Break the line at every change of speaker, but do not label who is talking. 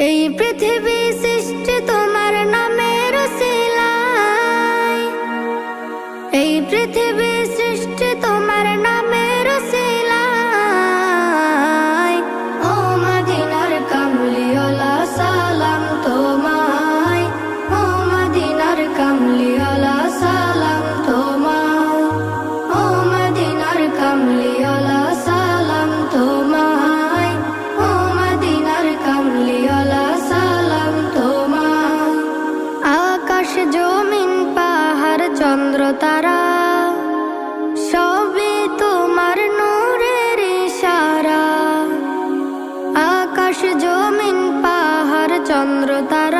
এই পৃথিবী সৃষ্টি তোমার নামের উসিলায়, এই পৃথিবী সৃষ্টি তোমার নামের উসিলায়। ও মদিনার কামলিওয়ালা সালাম তোমায়, ও মদিনার কামলিওয়ালা সালাম তোমায়, ও মদিনার কামলিওয়ালা সালাম তোমায়, ও মদিনার কামলিওয়ালা সালাম তোমায়। আকাশ জমিন পাহাড় চন্দ্র তারা সবই তোমার নূরের ইশারা। আকাশ জমিন পাহাড় চন্দ্র তারা